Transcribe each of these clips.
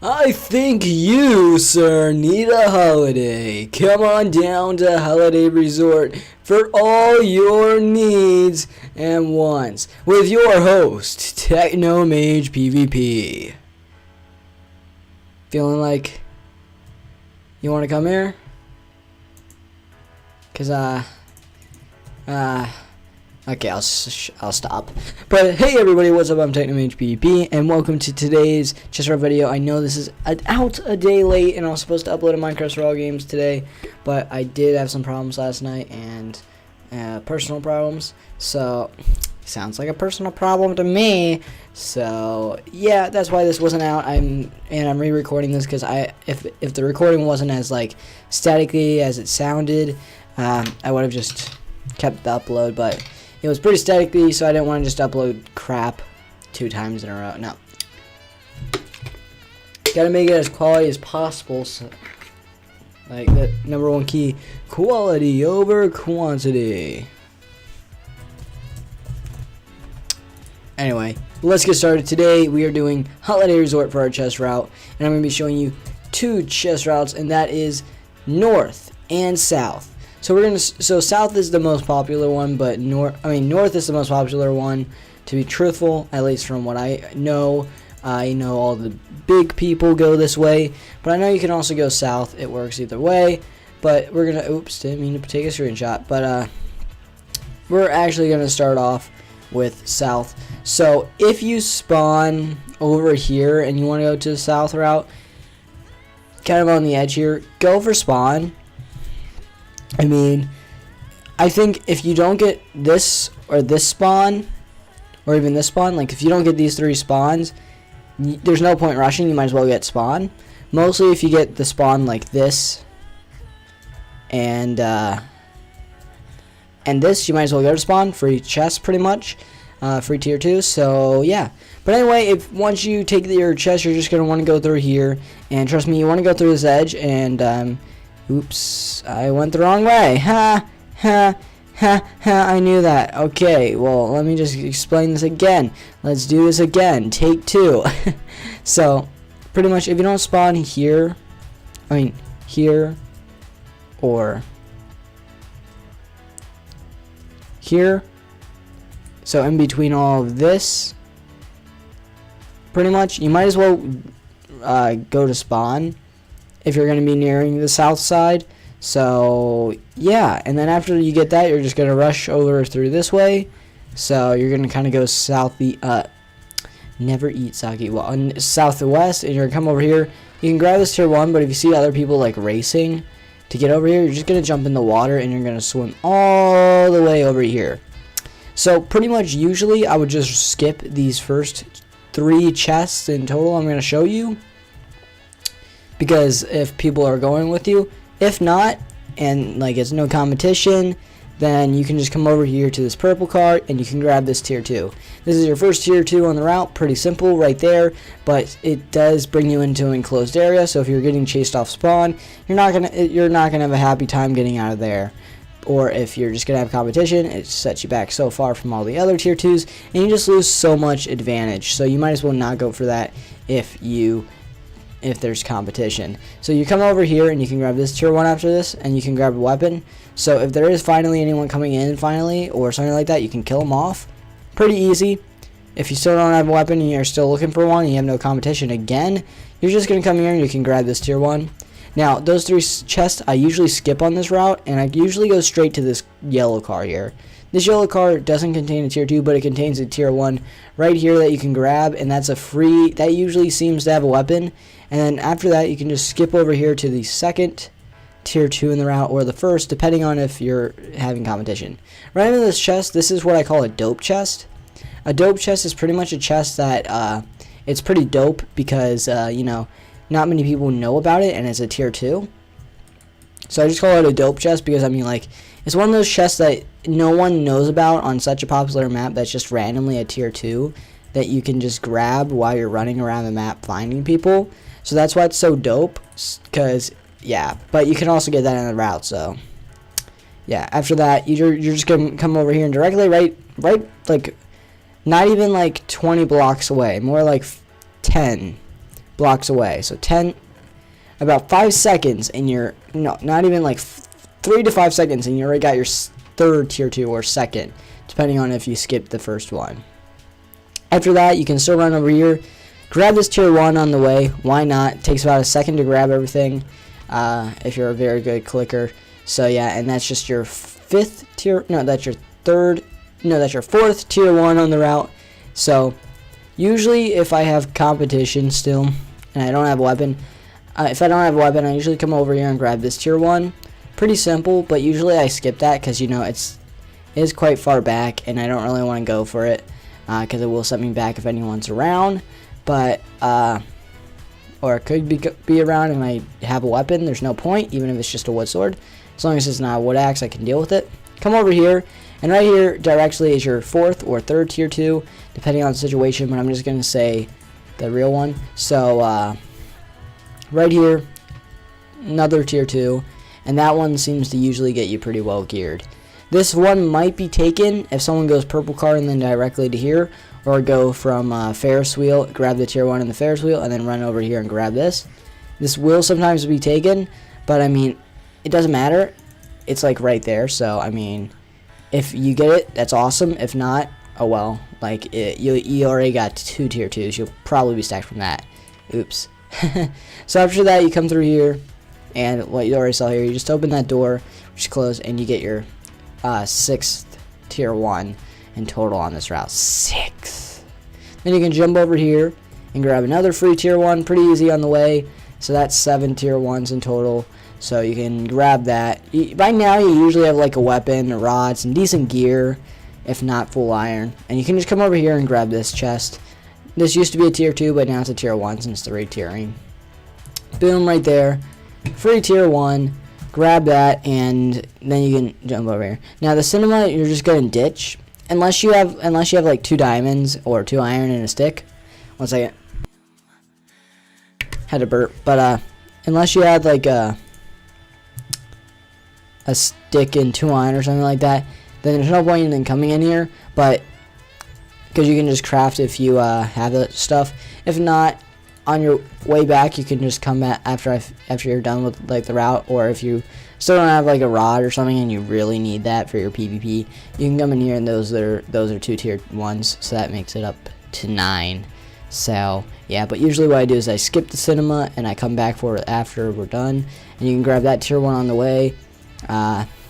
I think you, sir, need a holiday. Come on down to Holiday Resort for all your needs and wants with your host, Techno Mage PvP. Feeling like you want to come here? Cause okay, I'll stop. But hey everybody, what's up? I'm Techno Mage PvP, and welcome to today's chest round video. I know this is out a day late, and I was supposed to upload a Minecraft Survival Games today, but I did have some problems last night and personal problems. So sounds like a personal problem to me. So yeah, that's why this wasn't out. I'm re-recording this because if the recording wasn't as like staticky as it sounded, I would have just kept the upload, but it was pretty staticky, so I didn't want to just upload crap 2 times in a row. No, gotta make it as quality as possible. So, like the #1 key, quality over quantity. Anyway, let's get started. Today we are doing Holiday Resort for our chest route, and I'm going to be showing you 2 chest routes, and that is north and south. So south is the most popular one, but north is the most popular one. To be truthful, at least from what I know all the big people go this way, but I know you can also go south. It works either way. But we're gonna didn't mean to take a screenshot, but we're actually gonna start off with south. So if you spawn over here and you want to go to the south route, kind of on the edge here, go for spawn. I mean, I think if you don't get this or this spawn, or even this spawn, like if you don't get these 3 spawns, there's no point rushing. You might as well get spawn. Mostly if you get the spawn like this and this, you might as well go to spawn. Free chest, pretty much. Free tier 2. So yeah. But anyway, if once you take your chest, you're just gonna want to go through here, and trust me, you want to go through this edge. And oops, I went the wrong way. Ha, ha, ha, ha, I knew that. Okay, well, let me just explain this again. Let's do this again. Take 2. So, pretty much, if you don't spawn here, here, or here, so in between all of this, pretty much, you might as well go to spawn if you're going to be nearing the south side. So yeah, and then after you get that, you're just going to rush over through this way. So you're going to kind of go never eat sake, well, southwest, and you're going to come over here. You can grab this tier 1, but if you see other people like racing to get over here, you're just going to jump in the water and you're going to swim all the way over here. So pretty much usually I would just skip these first 3 chests in total I'm going to show you, because if people are going with you. If not, and like it's no competition, then you can just come over here to this purple cart and you can grab this tier 2. This is your first tier 2 on the route. Pretty simple right there, but it does bring you into an enclosed area. So if you're getting chased off spawn, you're not gonna have a happy time getting out of there. Or if you're just gonna have competition, it sets you back so far from all the other tier 2s, and you just lose so much advantage. So you might as well not go for that if there's competition. So you come over here and you can grab this tier 1 after this, and you can grab a weapon. So if there is finally anyone coming in or something like that, you can kill them off. Pretty easy. If you still don't have a weapon and you're still looking for one and you have no competition, again, you're just going to come here and you can grab this tier 1. Now, those 3 chests, I usually skip on this route, and I usually go straight to this yellow car here. This yellow car doesn't contain a tier 2, but it contains a tier 1 right here that you can grab, and that's a free, that usually seems to have a weapon. And then after that, you can just skip over here to the second tier 2 in the route, or the first, depending on if you're having competition. Right into this chest, this is what I call a dope chest. A dope chest is pretty much a chest that, it's pretty dope because, not many people know about it, and it's a tier 2. So I just call it a dope chest because, it's one of those chests that no one knows about on such a popular map that's just randomly a tier 2 that you can just grab while you're running around the map finding people. So that's why it's so dope, because, yeah, but you can also get that in the route. So yeah, after that, you're just going to come over here and directly right, like, not even like 20 blocks away, more like 10 blocks away. So 10, about 5 seconds, and you're, no, not even like 3 to 5 seconds, and you already got your third tier 2 or second, depending on if you skipped the first one. After that, you can still run over here, grab this tier 1 on the way. Why not? It takes about a second to grab everything if you're a very good clicker. So yeah, and that's just your fifth tier, no, that's your third, no, that's your fourth tier 1 on the route. So usually if I have competition still and I don't have a weapon, if I don't have a weapon, I usually come over here and grab this tier 1. Pretty simple, but usually I skip that because, you know, it is quite far back and I don't really want to go for it because it will set me back if anyone's around. But or it could be around and I have a weapon. There's no point, even if it's just a wood sword. As long as it's not a wood axe, I can deal with it. Come over here, and right here directly is your fourth or third tier 2, depending on the situation, but I'm just going to say the real one. So right here, another tier 2, and that one seems to usually get you pretty well geared. This one might be taken if someone goes purple car and then directly to here, or go from Ferris wheel, grab the tier 1 in the Ferris wheel, and then run over here and grab this. This will sometimes be taken, but I mean, it doesn't matter. It's like right there, so I mean, if you get it, that's awesome. If not, oh well. Like you already got 2 tier 2s. You'll probably be stacked from that. Oops. So after that, you come through here, and what you already saw here, you just open that door, which is closed, and you get your 6th tier 1 in total on this route. 6. Then you can jump over here and grab another free tier 1. Pretty easy on the way. So that's 7 tier 1s in total. So you can grab that. By now you usually have like a weapon, a rod, some decent gear, if not full iron. And you can just come over here and grab this chest. This used to be a tier 2, but now it's a tier 1 since the retiering. Boom, right there. Free tier 1. Grab that, and then you can jump over here. Now the cinema, you're just gonna ditch. Unless you have like 2 diamonds or 2 iron and a stick. 1 second. Had to burp. But unless you had like a stick and 2 iron or something like that, then there's no point in coming in here. But because you can just craft if you have the stuff. If not, on your way back, you can just come back after you're done with like the route, or if you still don't have like a rod or something and you really need that for your PvP, you can come in here, and those are 2 tier 1s, so that makes it up to 9. So yeah, but usually what I do is I skip the cinema and I come back for it after we're done, and you can grab that tier 1 on the way.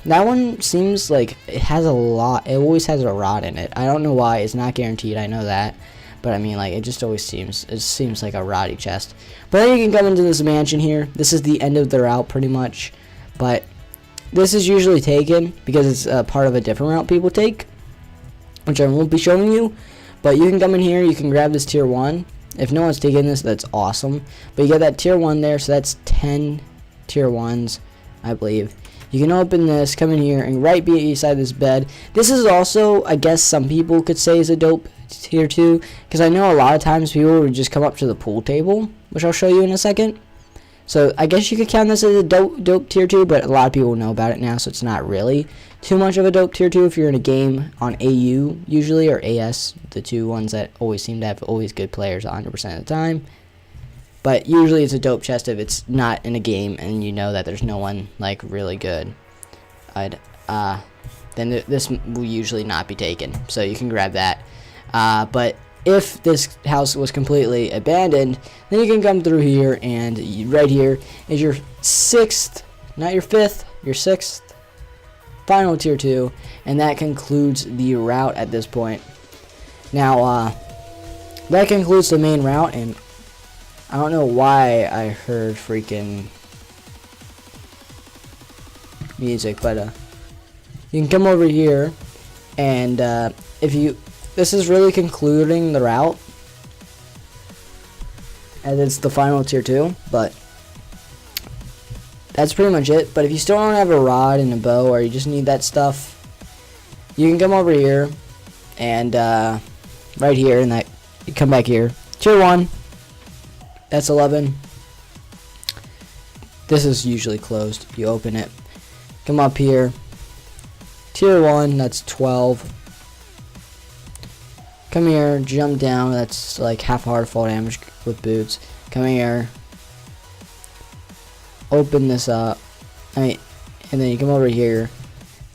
That one seems like it has a lot. It always has a rod in it. I don't know why. It's not guaranteed. I know that. But I mean, like, it just always seems like a roddy chest. But then you can come into this mansion here. This is the end of the route pretty much. But this is usually taken because it's a part of a different route people take, which I won't be showing you. But you can come in here, you can grab this tier 1. If no one's taking this, that's awesome. But you get that tier 1 there, so that's 10 tier 1s, I believe. You can open this, come in here, and right beside this bed. This is also, I guess some people could say, is a dope tier 2, because I know a lot of times people would just come up to the pool table, which I'll show you in a second. So I guess you could count this as a dope tier 2, but a lot of people know about it now, so it's not really too much of a dope tier 2 if you're in a game on AU usually, or AS, the 2 ones that always seem to have always good players 100% of the time. But usually it's a dope chest if it's not in a game and you know that there's no one like really good. Then this will usually not be taken, so you can grab that. But if this house was completely abandoned, then you can come through here, and right here is your 6th, not your 5th, your 6th final tier 2, and that concludes the route at this point. Now that concludes the main route, and I don't know why I heard freaking music, but you can come over here, and this is really concluding the route, and it's the final tier 2, but that's pretty much it. But if you still don't have a rod and a bow, or you just need that stuff, you can come over here, and right here, and that you come back here, tier 1. That's 11. This is usually closed. You open it. Come up here. Tier 1, that's 12. Come here, jump down. That's like half hard fall damage with boots. come here, open this up, and then you come over here,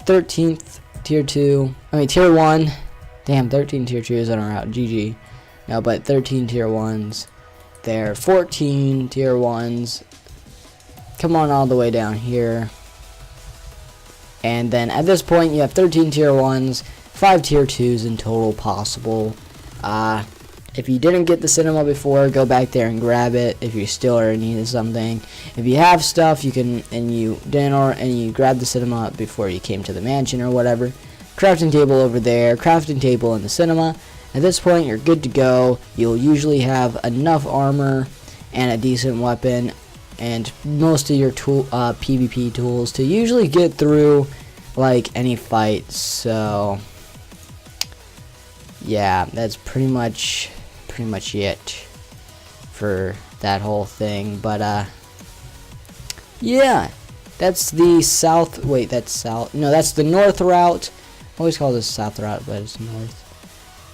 13th tier 2, tier 1, damn, 13 tier 2s on our route, GG, no, but 13 tier 1s, there, 14 tier 1s, come on all the way down here, and then at this point you have 13 tier 1s, 5 tier 2s in total possible. If you didn't get the cinema before, go back there and grab it if you still are in need of something. If you have stuff, you can, and you didn't, and you grabbed the cinema before you came to the mansion or whatever. Crafting table over there, crafting table in the cinema. At this point, you're good to go. You'll usually have enough armor and a decent weapon and most of your PvP tools to usually get through like any fight. So yeah, that's pretty much it for that whole thing. But yeah, that's the south. Wait, that's south. No, that's the north route. I always call this south route, but it's north.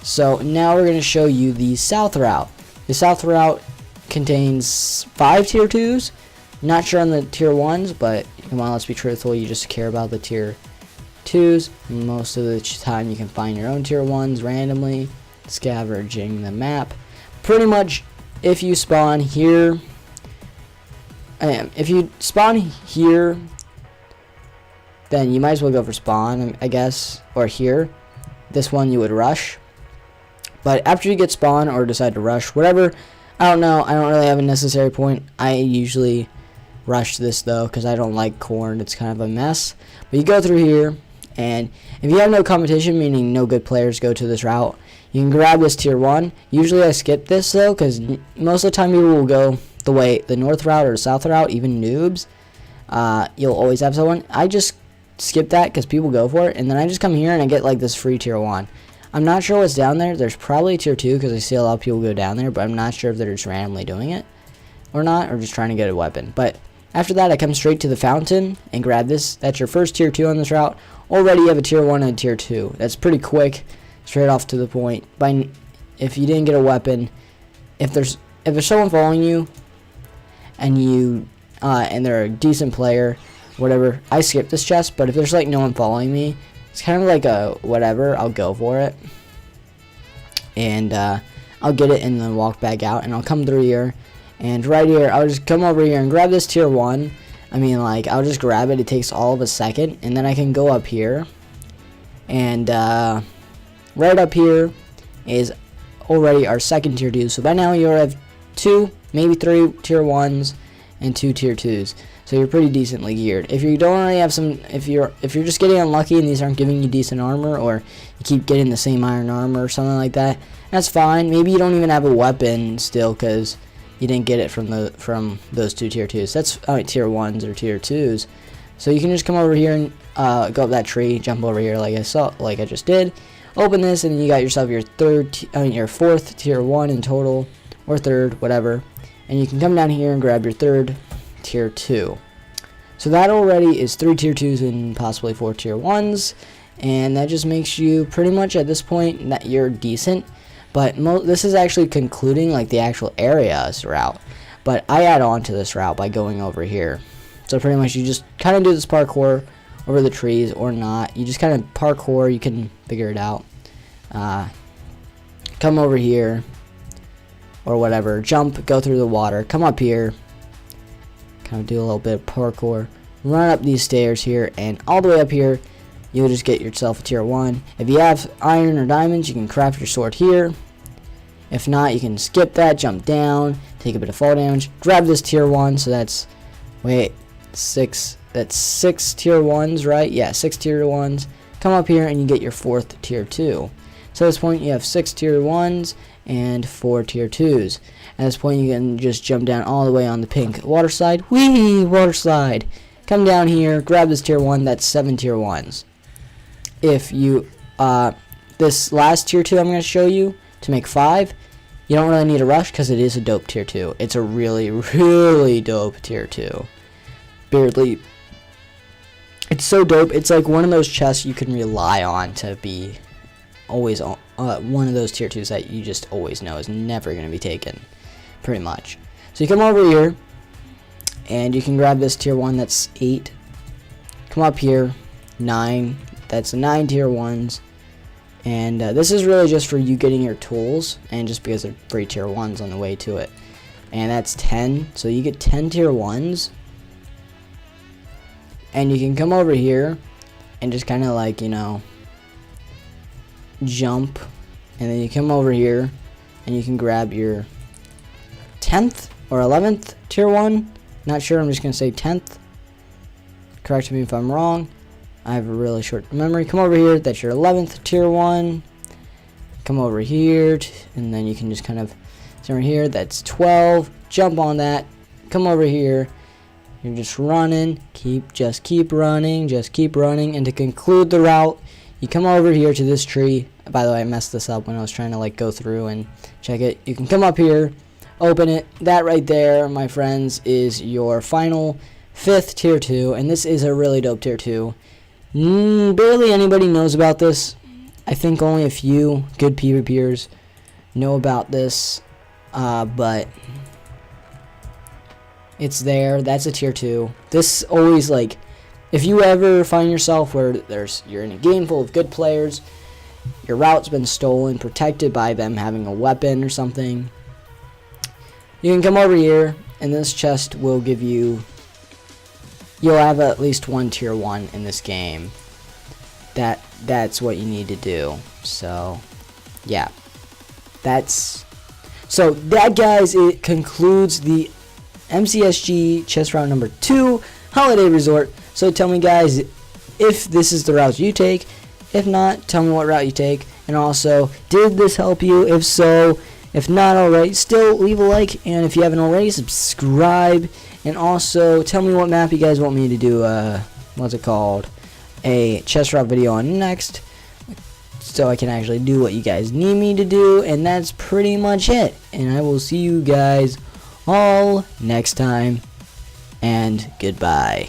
So now we're going to show you the south route. The south route contains 5 tier 2s. Not sure on the tier 1s, but come on, let's be truthful. You just care about the tier 2s. Most of the time you can find your own tier 1s randomly, scavenging the map. Pretty much, if you spawn here, then you might as well go for spawn, I guess, or here. This one you would rush. But after you get spawn or decide to rush, whatever, I don't know. I don't really have a necessary point. I usually rush this though because I don't like corn. It's kind of a mess. But you go through here, and if you have no competition, meaning no good players go to this route, you can grab this tier 1. Usually I skip this though because most of the time people will go the north route or the south route, even noobs. You'll always have someone. I just skip that because people go for it, and then I just come here and I get like this free tier 1. I'm not sure what's down there. There's probably tier 2 because I see a lot of people go down there, but I'm not sure if they're just randomly doing it or not, or just trying to get a weapon. But after that, I come straight to the fountain and grab this. That's your first tier 2 on this route. Already you have a tier 1 and a tier 2. That's pretty quick, straight off to the point. If you didn't get a weapon, if there's someone following you and they're a decent player, whatever, I skip this chest. But if there's like no one following me, it's kind of like a whatever, I'll go for it, and I'll get it and then walk back out, and I'll come through here, and right here I'll just come over here and grab this tier 1. I'll just grab it. It takes all of a second, and then I can go up here, and right up here is already our second tier 2. So by now you have 2, maybe 3 tier 1s and 2 tier 2s. So you're pretty decently geared. If you don't really have some, if you're just getting unlucky and these aren't giving you decent armor, or you keep getting the same iron armor or something like that, that's fine. Maybe you don't even have a weapon still because you didn't get it from those 2 tier 2s. That's tier 1s or tier 2s. So you can just come over here and go up that tree, jump over here like I just did. Open this, and you got yourself your your 4th tier 1 in total, or 3rd, whatever. And you can come down here and grab your 3rd tier 2. So that already is 3 tier 2s and possibly 4 tier 1s, and that just makes you pretty much at this point that you're decent. But this is actually concluding like the actual areas route, but I add on to this route by going over here. So pretty much you just kind of do this parkour over the trees, or not. You just kind of parkour, you can figure it out. Come over here or whatever, jump, go through the water, come up here, kind of do a little bit of parkour, run up these stairs here, and all the way up here you'll just get yourself a tier 1. If you have iron or diamonds, you can craft your sword here. If not, you can skip that, jump down, take a bit of fall damage, grab this tier 1. So that's 6 tier 1s, right? Yeah, 6 tier 1s. Come up here and you get your 4th tier 2. So at this point you have 6 tier 1s and 4 tier 2s. At this point you can just jump down all the way on the pink water slide. Whee! Water slide. Come down here, grab this tier 1. That's 7 tier 1s. If you this last tier 2 I'm going to show you to make 5, you don't really need a rush because it is a dope tier 2. It's a really, really dope tier 2. Beardly. It's so dope. It's like one of those chests you can rely on to be always one of those tier 2s that you just always know is never going to be taken, pretty much. So you come over here, and you can grab this tier 1, that's 8. Come up here, 9, that's 9 tier 1s. And this is really just for you getting your tools, and just because they're free tier 1s on the way to it. And that's 10, so you get 10 tier 1s. And you can come over here, and just kind of like, you know, jump. And then you come over here, and you can grab your 10th or 11th tier 1. Not sure, I'm just going to say 10th. Correct me if I'm wrong. I have a really short memory. Come over here, that's your 11th tier 1. Come over here, and then you can just kind of over here, that's 12. Jump on that. Come over here. You're just running. Just keep running. And to conclude the route, you come over here to this tree. By the way, I messed this up when I was trying to like go through and check it. You can come up here, open it. That right there, my friends, is your final 5th tier 2, and this is a really dope tier 2. Barely anybody knows about this. I think only a few good PvPers know about this, but it's there. That's a tier 2. This always, like, if you ever find yourself where you're in a game full of good players, your route's been stolen, protected by them having a weapon or something, you can come over here, and this chest will give you, you'll have at least 1 tier 1 in this game. That's what you need to do. So yeah, so that, guys, it concludes the MCSG chest route number 2, Holiday Resort. So tell me, guys, if this is the route you take. If not, tell me what route you take. And also, did this help you? If so, if not, alright, still leave a like, and if you haven't already, subscribe. And also, tell me what map you guys want me to do, what's it called, a chest route video on next, so I can actually do what you guys need me to do. And that's pretty much it. And I will see you guys all next time, and goodbye.